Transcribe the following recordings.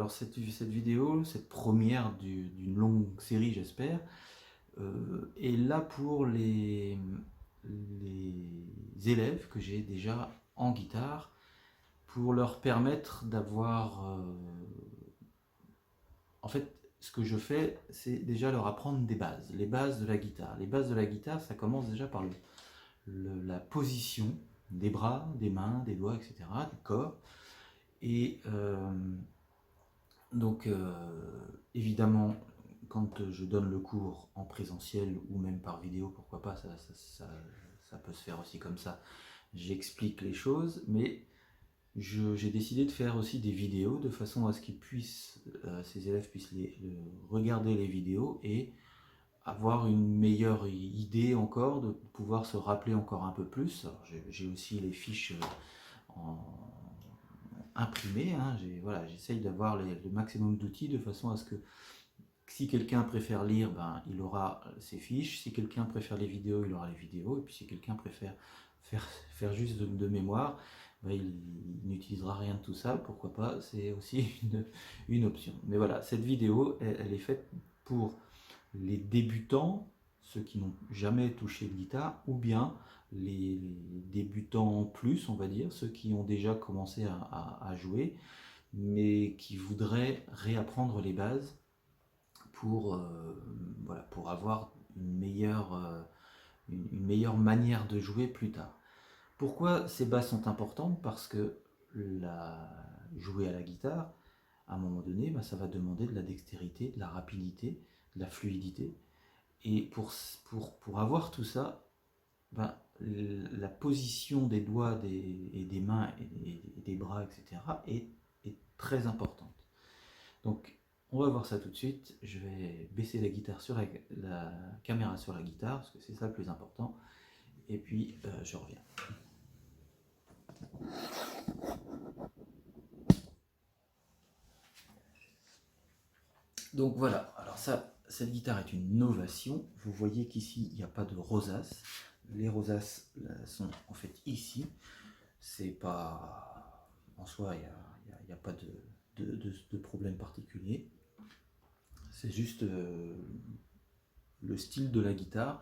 cette vidéo, cette première d'une longue série, j'espère, est là pour les élèves que j'ai déjà en guitare, pour leur permettre d'avoir... en fait, ce que je fais, c'est déjà leur apprendre des bases, les bases de la guitare. Les bases de la guitare, ça commence déjà par la position des bras, des mains, des doigts, etc., du corps. Et donc, évidemment, quand je donne le cours en présentiel ou même par vidéo, pourquoi pas, ça peut se faire aussi comme ça. J'explique les choses, mais j'ai décidé de faire aussi des vidéos de façon à ce qu'ils puissent, ces élèves puissent regarder les vidéos et avoir une meilleure idée encore, de pouvoir se rappeler encore un peu plus. J'ai aussi les fiches en imprimées, hein. Voilà, j'essaye d'avoir le maximum d'outils de façon à ce que si quelqu'un préfère lire, ben, il aura ses fiches. Si quelqu'un préfère les vidéos, il aura les vidéos. Et puis si quelqu'un préfère faire juste de mémoire, ben, il n'utilisera rien de tout ça. Pourquoi pas, c'est aussi une option. Mais voilà, cette vidéo, elle est faite pour les débutants, ceux qui n'ont jamais touché de guitare, ou bien les débutants plus, on va dire, ceux qui ont déjà commencé à jouer, mais qui voudraient réapprendre les bases pour, voilà, pour avoir une meilleure manière de jouer plus tard. Pourquoi ces bases sont importantes? Parce que jouer à la guitare, à un moment donné, ben, ça va demander de la dextérité, de la rapidité, de la fluidité. Et pour avoir tout ça, ben, la position des doigts et des mains et des bras, etc., est très importante. Donc, on va voir ça tout de suite. Je vais baisser la guitare sur la caméra sur la guitare, parce que c'est ça le plus important. Et puis, je reviens. Donc voilà, alors ça, cette guitare est une novation. Vous voyez qu'ici, il n'y a pas de rosace. Les rosaces sont en fait ici. C'est pas... En soi, il n'y a pas de problème particulier. C'est juste le style de la guitare.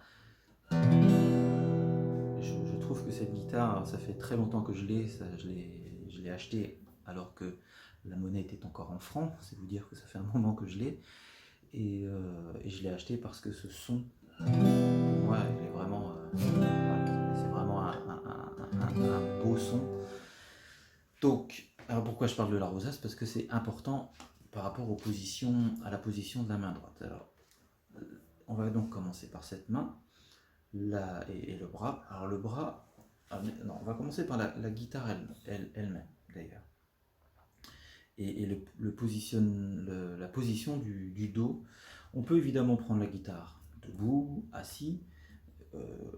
Je trouve que cette guitare, ça fait très longtemps que je l'ai acheté alors que la monnaie était encore en francs, c'est vous dire que ça fait un moment que je l'ai. Et je l'ai acheté parce que ce son, pour moi, il est vraiment, voilà, c'est vraiment un beau son. Donc, alors pourquoi je parle de la rosace? Parce que c'est important par rapport à la position de la main droite. Alors, on va donc commencer par cette main et le bras. Alors le bras, non, on va commencer par la guitare elle-même d'ailleurs. Et la position du dos. On peut évidemment prendre la guitare debout, assis,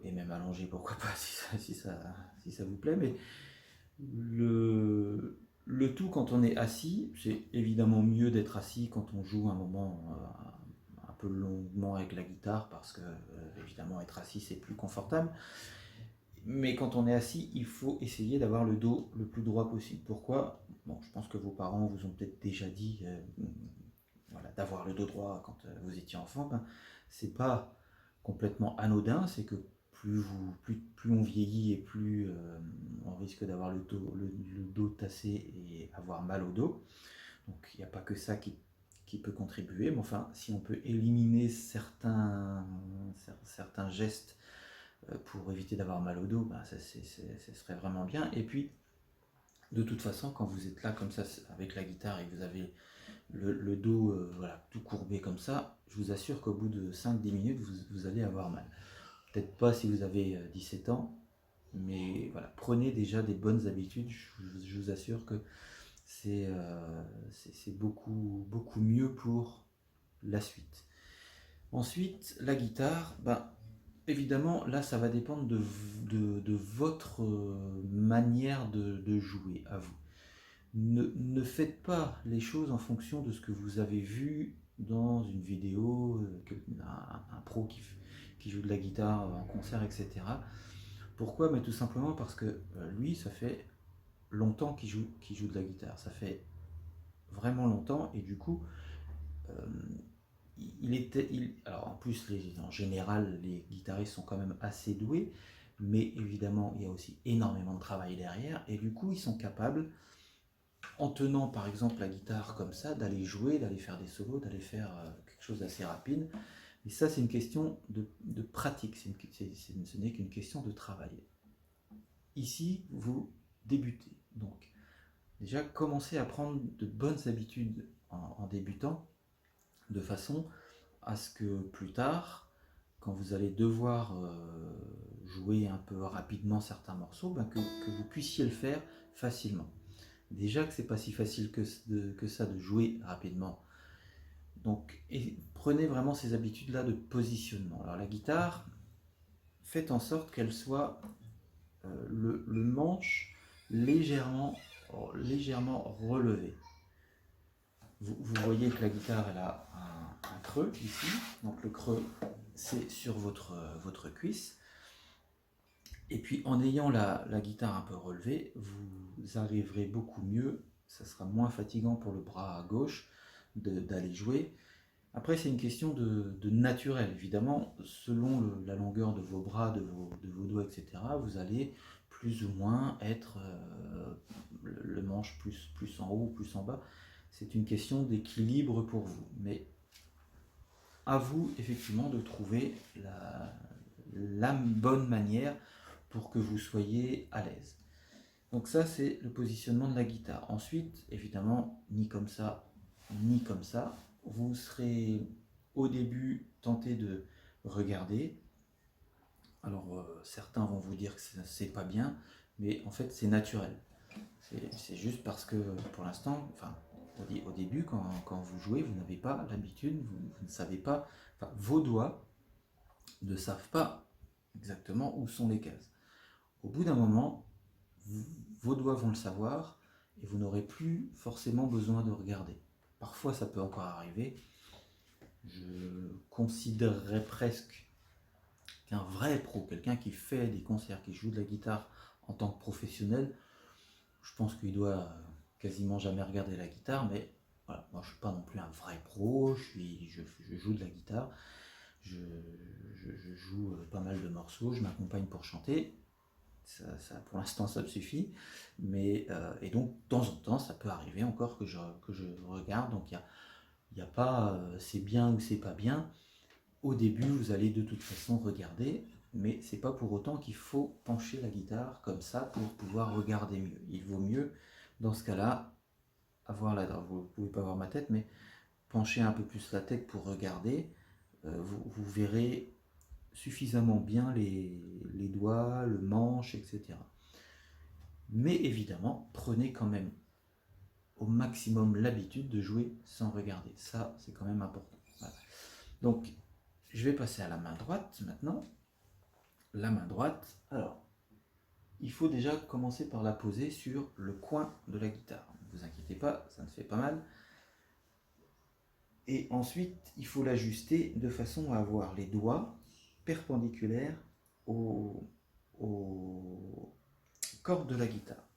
et même allongé, pourquoi pas, si ça vous plaît, mais le tout quand on est assis, c'est évidemment mieux d'être assis quand on joue un moment un peu longuement avec la guitare, parce que évidemment être assis c'est plus confortable. Mais quand on est assis, il faut essayer d'avoir le dos le plus droit possible. Pourquoi? Bon, je pense que vos parents vous ont peut-être déjà dit voilà, d'avoir le dos droit quand vous étiez enfant. Ben, c'est pas complètement anodin, c'est que plus on vieillit et plus on risque d'avoir le dos tassé et avoir mal au dos. Donc il n'y a pas que ça qui peut contribuer, mais enfin, si on peut éliminer certains gestes pour éviter d'avoir mal au dos, ben, ça serait vraiment bien. Et puis, de toute façon, quand vous êtes là comme ça avec la guitare et que vous avez le dos voilà, tout courbé comme ça, je vous assure qu'au bout de 5-10 minutes, vous allez avoir mal. Peut-être pas si vous avez 17 ans, mais voilà, prenez déjà des bonnes habitudes, je vous assure que c'est beaucoup mieux pour la suite. Ensuite, la guitare, ben, évidemment, là, ça va dépendre de votre manière de jouer à vous. Ne faites pas les choses en fonction de ce que vous avez vu dans une vidéo, un pro qui joue de la guitare en concert, etc. Pourquoi? Mais tout simplement parce que lui, ça fait longtemps qu'il joue de la guitare. Ça fait vraiment longtemps, et du coup, euh, alors en plus, en général, les guitaristes sont quand même assez doués, mais évidemment, il y a aussi énormément de travail derrière, et du coup, ils sont capables, en tenant par exemple la guitare comme ça, d'aller jouer, d'aller faire des solos, d'aller faire quelque chose d'assez rapide. Et ça, c'est une question de pratique, ce n'est qu'une question de travail. Ici, vous débutez. Donc, déjà, commencez à prendre de bonnes habitudes en débutant, de façon à ce que plus tard, quand vous allez devoir jouer un peu rapidement certains morceaux, que vous puissiez le faire facilement. Déjà que c'est pas si facile que ça de jouer rapidement. Donc, prenez vraiment ces habitudes-là de positionnement. Alors la guitare, faites en sorte qu'elle soit le manche légèrement relevé. Vous voyez que la guitare elle a un creux ici, donc le creux c'est sur votre cuisse. Et puis en ayant la guitare un peu relevée, vous arriverez beaucoup mieux, ça sera moins fatigant pour le bras gauche d'aller jouer. Après, c'est une question de naturel. Évidemment, selon la longueur de vos bras, de vos doigts, etc., vous allez plus ou moins être le manche plus en haut ou plus en bas. C'est une question d'équilibre pour vous. Mais à vous, effectivement, de trouver la bonne manière pour que vous soyez à l'aise. Donc ça, c'est le positionnement de la guitare. Ensuite, évidemment, ni comme ça, ni comme ça. Vous serez au début tenté de regarder. Alors, certains vont vous dire que c'est pas bien, mais en fait, c'est naturel. C'est juste parce que, pour l'instant, enfin, au début, quand vous jouez, vous n'avez pas l'habitude, vous ne savez pas, enfin, vos doigts ne savent pas exactement où sont les cases. Au bout d'un moment, vos doigts vont le savoir et vous n'aurez plus forcément besoin de regarder. Parfois, ça peut encore arriver. Je considérerais presque qu'un vrai pro, quelqu'un qui fait des concerts, qui joue de la guitare en tant que professionnel, je pense qu'il doit quasiment jamais regarder la guitare, mais voilà, moi je ne suis pas non plus un vrai pro, je joue de la guitare, je joue pas mal de morceaux, je m'accompagne pour chanter, ça, pour l'instant ça me suffit, mais et donc de temps en temps ça peut arriver encore que je regarde, donc il n'y a pas c'est bien ou c'est pas bien. Au début vous allez de toute façon regarder, mais c'est pas pour autant qu'il faut pencher la guitare comme ça pour pouvoir regarder mieux. Il vaut mieux dans ce cas-là avoir vous ne pouvez pas voir ma tête, mais pencher un peu plus la tête pour regarder, vous verrez suffisamment bien les doigts, le manche, etc. Mais évidemment, prenez quand même au maximum l'habitude de jouer sans regarder. Ça, c'est quand même important. Voilà. Donc, je vais passer à la main droite maintenant. La main droite, alors, il faut déjà commencer par la poser sur le coin de la guitare. Ne vous inquiétez pas, ça ne fait pas mal. Et ensuite, il faut l'ajuster de façon à avoir les doigts perpendiculaires aux cordes de la guitare.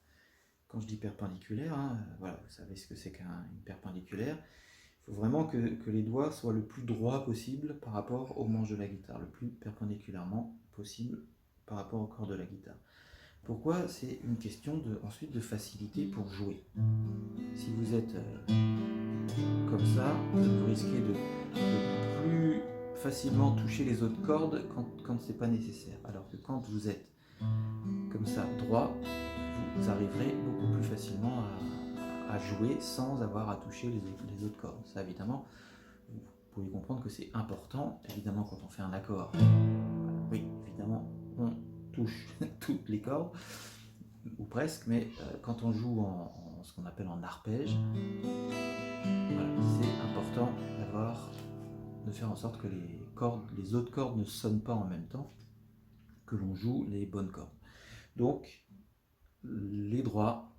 Quand je dis perpendiculaire, hein, voilà, vous savez ce que c'est qu'une perpendiculaire. Il faut vraiment que les doigts soient le plus droit possible par rapport au manche de la guitare, le plus perpendiculairement possible par rapport aux cordes de la guitare. Pourquoi? C'est une question ensuite de facilité pour jouer. Si vous êtes comme ça, vous risquez de plus facilement toucher les autres cordes quand c'est pas nécessaire. Alors que quand vous êtes comme ça droit, vous arriverez beaucoup plus facilement à jouer sans avoir à toucher les autres cordes. Ça évidemment, vous pouvez comprendre que c'est important. Évidemment, quand on fait un accord, oui, évidemment, on touche toutes les cordes, ou presque, mais quand on joue en ce qu'on appelle en arpège, voilà, c'est important de faire en sorte que les autres cordes ne sonnent pas en même temps, que l'on joue les bonnes cordes. Donc, les doigts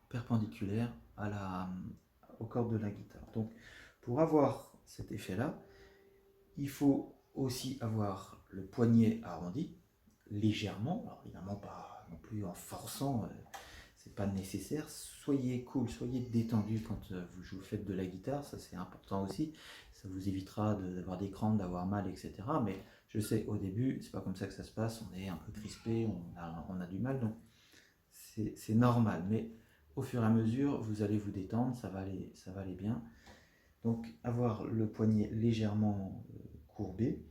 perpendiculaires aux cordes de la guitare. Donc, pour avoir cet effet-là, il faut aussi avoir le poignet arrondi, légèrement, alors évidemment pas non plus en forçant, c'est pas nécessaire. Soyez cool, soyez détendu quand vous faites de la guitare, ça c'est important aussi. Ça vous évitera d'avoir des crampes, d'avoir mal, etc. Mais je sais, au début, c'est pas comme ça que ça se passe, on est un peu crispé, on a du mal, donc c'est normal. Mais au fur et à mesure, vous allez vous détendre, ça va aller bien. Donc avoir le poignet légèrement courbé,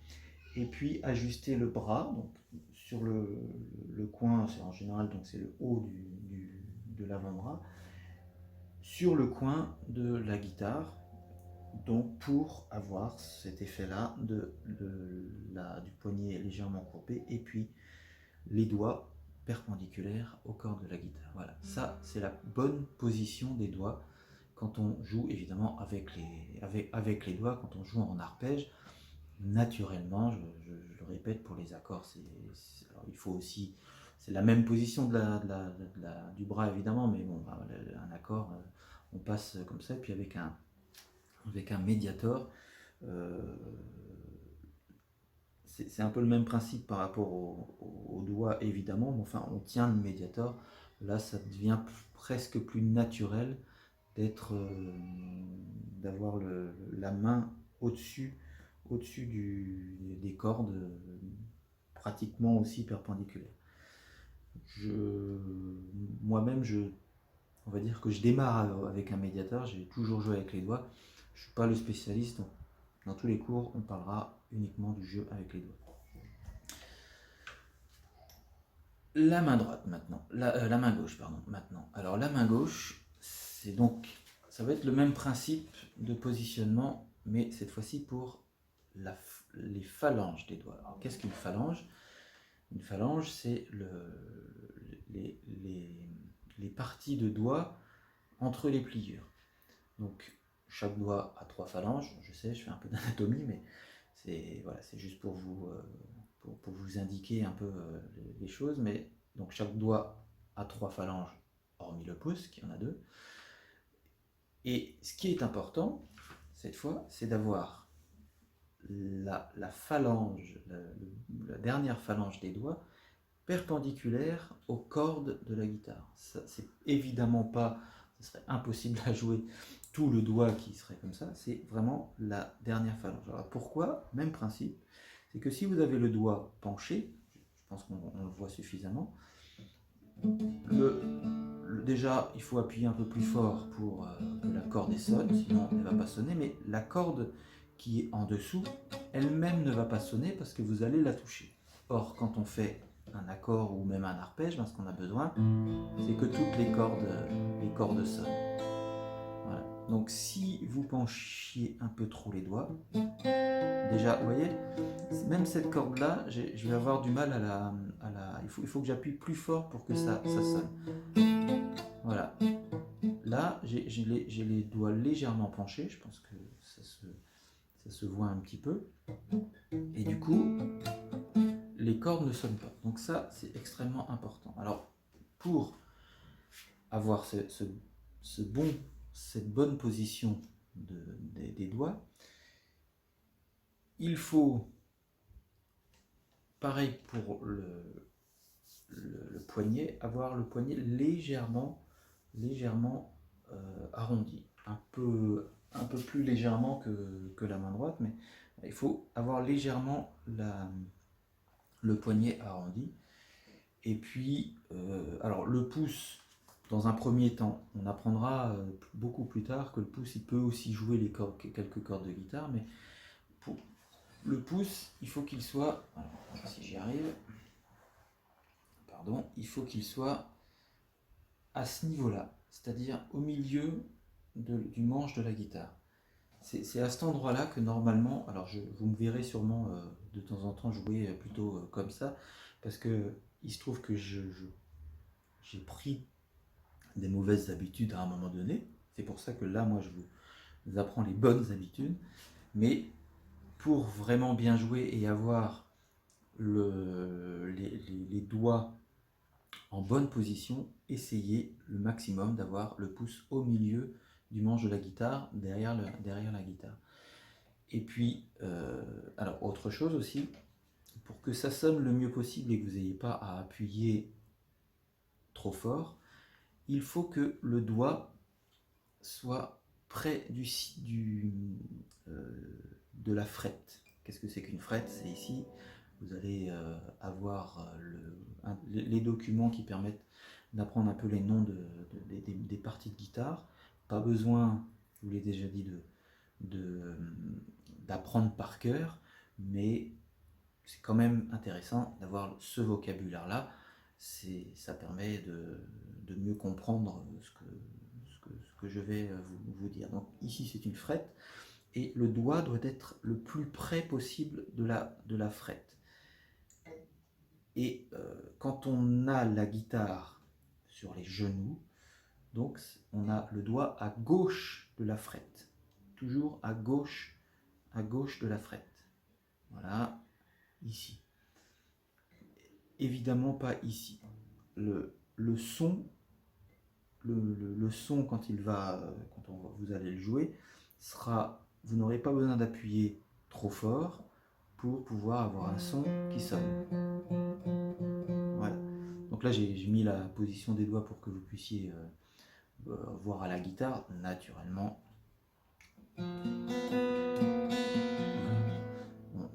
et puis ajuster le bras, donc sur le coin, c'est en général donc c'est le haut de l'avant-bras, sur le coin de la guitare, donc pour avoir cet effet-là du poignet légèrement courbé, et puis les doigts perpendiculaires au corps de la guitare. Voilà, ça c'est la bonne position des doigts quand on joue évidemment avec les doigts, quand on joue en arpège. Naturellement, je le répète, pour les accords, alors il faut aussi, c'est la même position du bras évidemment, mais bon, un accord, on passe comme ça, et puis avec un médiator, c'est un peu le même principe par rapport au doigt évidemment, mais enfin on tient le médiator, là ça devient presque plus naturel d'avoir la main au-dessus des cordes, pratiquement aussi perpendiculaires. Moi-même, on va dire que je démarre avec un médiateur, j'ai toujours joué avec les doigts, je ne suis pas le spécialiste, donc dans tous les cours, on parlera uniquement du jeu avec les doigts. La main droite maintenant, la main gauche, pardon, maintenant. Alors la main gauche, ça va être le même principe de positionnement, mais cette fois-ci pour les phalanges des doigts. Alors qu'est-ce qu'une phalange? Une phalange, c'est les parties de doigts entre les pliures. Donc chaque doigt a 3 phalanges. Je sais, je fais un peu d'anatomie, mais c'est juste pour vous indiquer un peu les choses. Mais donc chaque doigt a 3 phalanges, hormis le pouce qui en a 2. Et ce qui est important cette fois, c'est d'avoir la phalange, la dernière phalange des doigts perpendiculaire aux cordes de la guitare. Ça, c'est évidemment pas, ce serait impossible à jouer tout le doigt qui serait comme ça, c'est vraiment la dernière phalange. Alors pourquoi? Même principe, c'est que si vous avez le doigt penché, je pense qu'on le voit suffisamment, déjà il faut appuyer un peu plus fort pour que la corde sonne, sinon elle ne va pas sonner, mais la corde qui est en dessous, elle-même ne va pas sonner parce que vous allez la toucher. Or, quand on fait un accord ou même un arpège, ce qu'on a besoin, c'est que toutes les cordes sonnent. Voilà. Donc si vous penchiez un peu trop les doigts, déjà, vous voyez, même cette corde-là, je vais avoir du mal il faut que j'appuie plus fort pour que ça sonne. Voilà. Là, j'ai les doigts légèrement penchés, je pense que ça se voit un petit peu. Et du coup, les cordes ne sonnent pas. Donc ça, c'est extrêmement important. Alors, pour avoir cette bonne position des doigts, il faut, pareil pour le poignet, avoir le poignet légèrement arrondi. Un peu plus légèrement que la main droite, mais il faut avoir légèrement le poignet arrondi. Et puis, alors le pouce, dans un premier temps, on apprendra beaucoup plus tard que le pouce, il peut aussi jouer quelques cordes de guitare, mais pour le pouce, il faut qu'il soit, alors, si j'y arrive, pardon, il faut qu'il soit à ce niveau-là, c'est-à-dire au milieu du manche de la guitare. C'est à cet endroit-là que normalement, alors vous me verrez sûrement de temps en temps jouer plutôt comme ça, parce que il se trouve que j'ai pris des mauvaises habitudes à un moment donné. C'est pour ça que là, moi, je vous apprends les bonnes habitudes. Mais pour vraiment bien jouer et avoir les doigts en bonne position, essayez le maximum d'avoir le pouce au milieu du manche de la guitare, derrière la guitare. Et puis, alors autre chose aussi, pour que ça sonne le mieux possible et que vous n'ayez pas à appuyer trop fort, il faut que le doigt soit près de la frette. Qu'est-ce que c'est qu'une frette? C'est ici, vous allez avoir les documents qui permettent d'apprendre un peu les noms des parties de guitare. Pas besoin, je vous l'ai déjà dit, d'apprendre par cœur, mais c'est quand même intéressant d'avoir ce vocabulaire-là. Ça permet de mieux comprendre ce que je vais vous dire. Donc ici c'est une frette, et le doigt doit être le plus près possible de la frette. Et quand on a la guitare sur les genoux, donc on a le doigt à gauche de la frette, toujours à gauche de la frette. Voilà, ici. Évidemment pas ici. Le son, le son quand vous allez le jouer, vous n'aurez pas besoin d'appuyer trop fort pour pouvoir avoir un son qui sonne. Voilà. Donc là j'ai mis la position des doigts pour que vous puissiez voir à la guitare naturellement. Bon,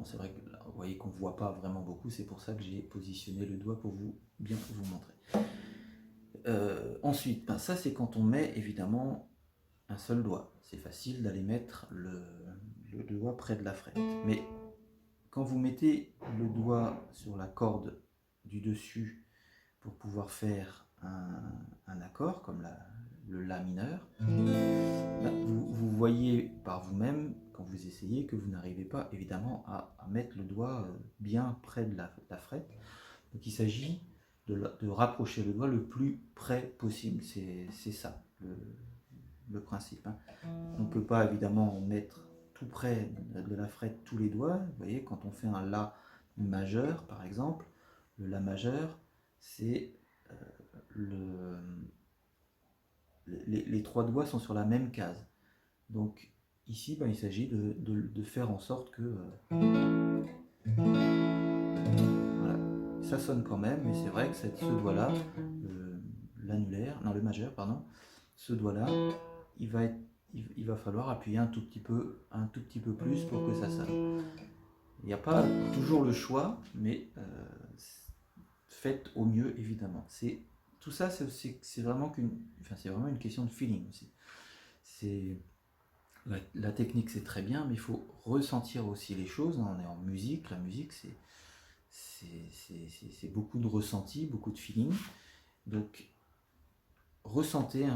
c'est vrai que là, vous voyez qu'on ne voit pas vraiment beaucoup, c'est pour ça que j'ai positionné le doigt pour bien vous montrer. Ensuite, ça c'est quand on met évidemment un seul doigt. C'est facile d'aller mettre le doigt près de la frette. Mais quand vous mettez le doigt sur la corde du dessus pour pouvoir faire un accord comme le La mineur, vous voyez par vous-même, quand vous essayez, que vous n'arrivez pas évidemment à mettre le doigt bien près de la frette. Donc il s'agit de rapprocher le doigt le plus près possible. C'est ça le principe. On ne peut pas évidemment mettre tout près de la frette tous les doigts. Vous voyez, quand on fait un La majeur par exemple, le La majeur, c'est les trois doigts sont sur la même case. Donc ici, il s'agit de faire en sorte que voilà, ça sonne quand même, mais c'est vrai que ce doigt-là, l'annulaire, non le majeur, pardon, ce doigt-là, il va falloir appuyer un tout petit peu plus pour que ça sonne. Il n'y a pas toujours le choix, mais faites au mieux évidemment. Tout ça, c'est vraiment une question de feeling aussi. La technique c'est très bien, mais il faut ressentir aussi les choses. On est en musique, la musique c'est beaucoup de ressenti, beaucoup de feeling. Donc ressentez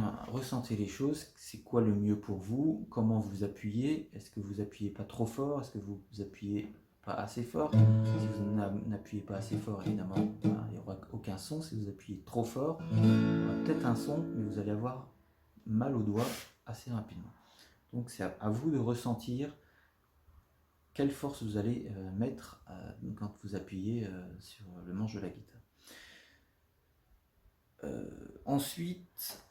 les choses, c'est quoi le mieux pour vous, comment vous appuyez, est-ce que vous appuyez pas trop fort, est-ce que vous appuyez pas assez fort. Si vous n'appuyez pas assez fort, évidemment, il n'y aura aucun son. Si vous appuyez trop fort, il y aura peut-être un son, mais vous allez avoir mal au doigt assez rapidement. Donc c'est à vous de ressentir quelle force vous allez mettre quand vous appuyez sur le manche de la guitare. Ensuite,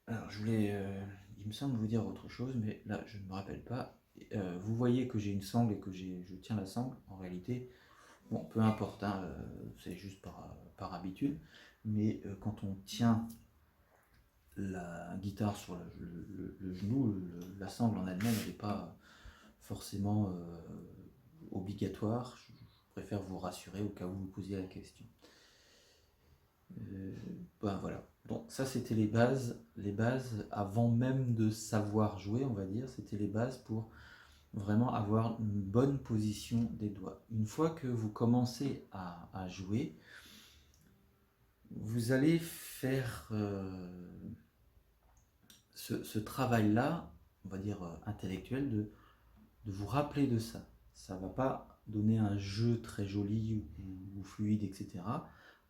alors il me semble vous dire autre chose, mais là je ne me rappelle pas. Vous voyez que j'ai une sangle et que je tiens la sangle. En réalité, bon, peu importe, c'est juste par habitude. Mais quand on tient la guitare sur le genou, la sangle en elle-même, elle n'est pas forcément obligatoire. Je préfère vous rassurer au cas où vous posiez la question. Voilà. Donc ça c'était les bases avant même de savoir jouer, on va dire. C'était les bases pour vraiment avoir une bonne position des doigts. Une fois que vous commencez à jouer, vous allez faire ce travail-là, on va dire intellectuel, de vous rappeler de ça. Ça ne va pas donner un jeu très joli ou fluide, etc.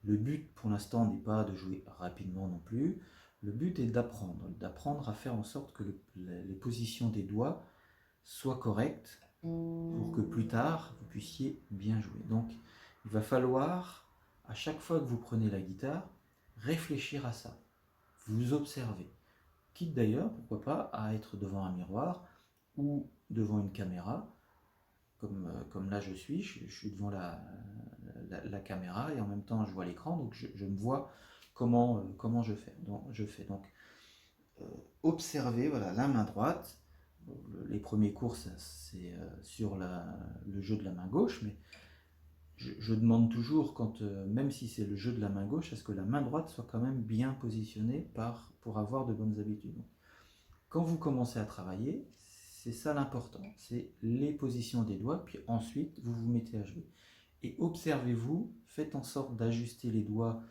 Le but pour l'instant n'est pas de jouer rapidement non plus. Le but est d'apprendre à faire en sorte que les positions des doigts soient correctes pour que plus tard vous puissiez bien jouer. Donc il va falloir, à chaque fois que vous prenez la guitare, réfléchir à ça. Vous observez. Quitte d'ailleurs, pourquoi pas, à être devant un miroir ou devant une caméra comme là je suis devant la caméra et en même temps je vois l'écran, donc je me vois comment je fais. Donc observez, voilà, la main droite. Les premiers cours, c'est sur le jeu de la main gauche, mais je demande toujours, même si c'est le jeu de la main gauche, à ce que la main droite soit quand même bien positionnée pour avoir de bonnes habitudes. Donc, quand vous commencez à travailler, c'est ça l'important, c'est les positions des doigts, puis ensuite vous vous mettez à jouer. Et observez-vous, faites en sorte d'ajuster les doigts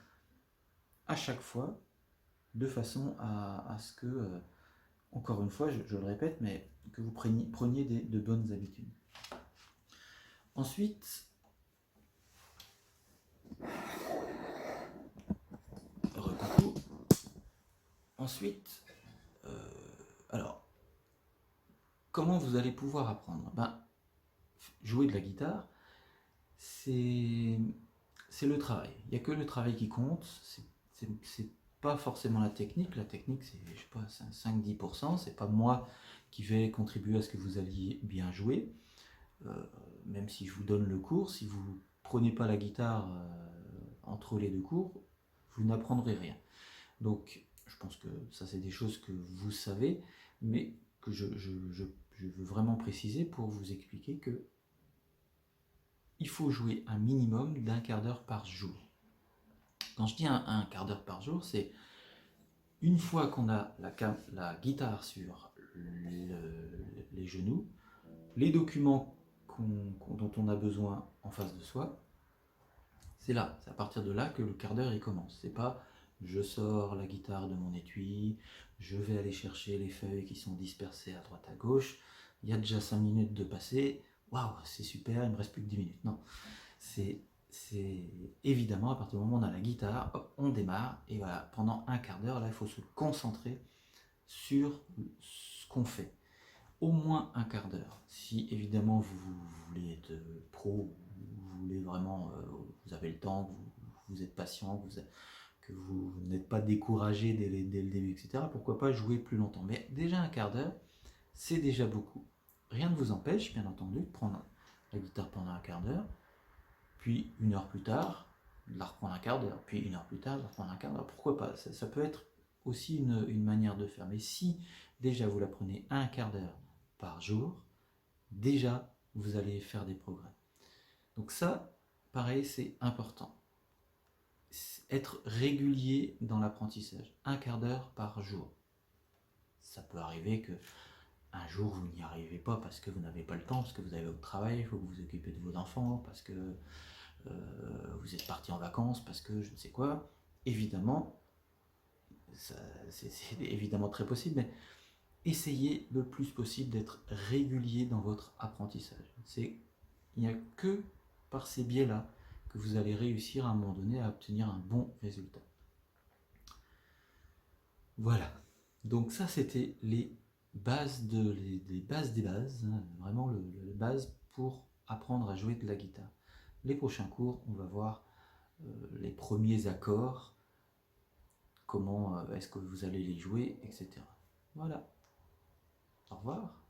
à chaque fois, de façon à ce que, encore une fois, je le répète, mais que vous preniez de bonnes habitudes. Ensuite, recoucou. Ensuite, alors, comment vous allez pouvoir apprendre? Jouer de la guitare, c'est le travail. Il n'y a que le travail qui compte. C'est pas forcément la technique. La technique, c'est, je sais pas, 5-10%. C'est pas moi qui vais contribuer à ce que vous alliez bien jouer. Même si je vous donne le cours, si vous ne prenez pas la guitare entre les deux cours, vous n'apprendrez rien. Donc, je pense que ça, c'est des choses que vous savez, mais que je veux vraiment préciser pour vous expliquer que il faut jouer un minimum d'1 quart d'heure par jour. Quand je dis un quart d'heure par jour, c'est une fois qu'on a la guitare sur les genoux, les documents dont on a besoin en face de soi, c'est à partir de là que le quart d'heure il commence. C'est pas je sors la guitare de mon étui, je vais aller chercher les feuilles qui sont dispersées à droite à gauche, il y a déjà 5 minutes de passé, waouh, c'est super, il me reste plus que 10 minutes. Non, c'est évidemment à partir du moment où on a la guitare, hop, on démarre, et voilà, pendant un quart d'heure, là, il faut se concentrer sur ce qu'on fait. Au moins un quart d'heure. Si évidemment vous voulez être pro, vous voulez vraiment, vous avez le temps, vous êtes patient, que vous n'êtes pas découragé dès le début, etc., pourquoi pas jouer plus longtemps. Mais déjà un quart d'heure, c'est déjà beaucoup. Rien ne vous empêche, bien entendu, de prendre la guitare pendant un quart d'heure, puis 1 heure plus tard, de la reprendre un quart d'heure, puis 1 heure plus tard, de la reprendre un quart d'heure. Pourquoi pas? Ça peut être aussi une manière de faire. Mais si déjà vous la prenez un quart d'heure par jour, déjà vous allez faire des progrès. Donc ça, pareil, c'est important. Être régulier dans l'apprentissage, 1 quart d'heure par jour. Ça peut arriver que un jour vous n'y arrivez pas parce que vous n'avez pas le temps, parce que vous avez votre travail, il faut que vous vous occupez de vos enfants, parce que vous êtes parti en vacances, parce que je ne sais quoi. Évidemment, c'est évidemment très possible, mais essayez le plus possible d'être régulier dans votre apprentissage. Il n'y a que par ces biais-là que vous allez réussir à un moment donné à obtenir un bon résultat. Voilà. Donc ça, c'était les bases des bases, hein, vraiment les bases pour apprendre à jouer de la guitare. Les prochains cours, on va voir les premiers accords, comment est-ce que vous allez les jouer, etc. Voilà. Au revoir.